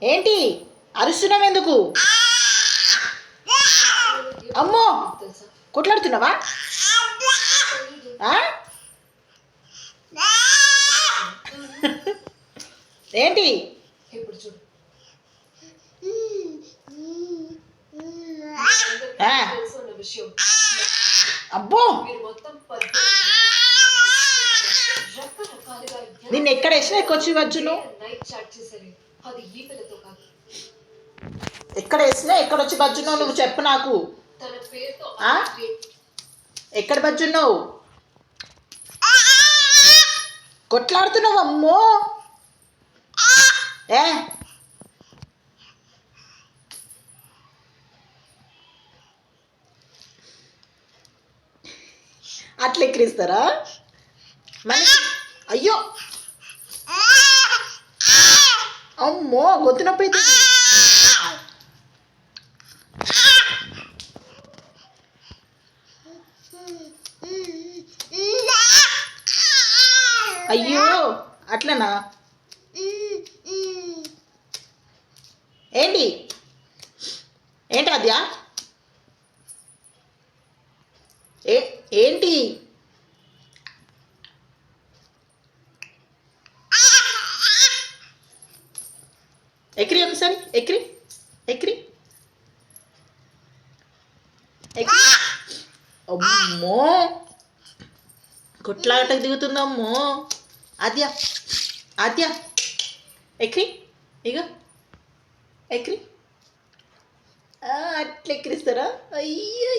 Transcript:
ఏంటి అరుస్తున్నావు ఎందుకు? అమ్మో కొట్లాడుతున్నావా? ఏంటి అబ్బో నిన్ను ఎక్కడ వేసినా ఎక్కొచ్చి వచ్చును. ఎక్కడ వేసినా ఎక్కడొచ్చి బజ్జున్నావు నువ్వు చెప్పు నాకు. ఎక్కడ బజ్జున్నావు? కొట్లాడుతున్నావు అమ్మో. ఏ అట్లా ఎక్కిరిస్తారా మళ్ళీ? అయ్యో అమ్మో గొంతు నొప్పి అవుతుంది. అయ్యో అట్లనా? ఏంటి ఏంటి అద్యా? ఏంటి ఎక్కిరి ఒకసారి ఎక్కిరి ఎక్కిరి ఎక్కిరి. అమ్మో కొట్లాటకు దిగుతుందమ్మో. ఆద్య ఆద్య ఎక్కిరి ఇక ఎక్కిరి. అట్లా ఎక్కిరిస్తారా? అయ్యో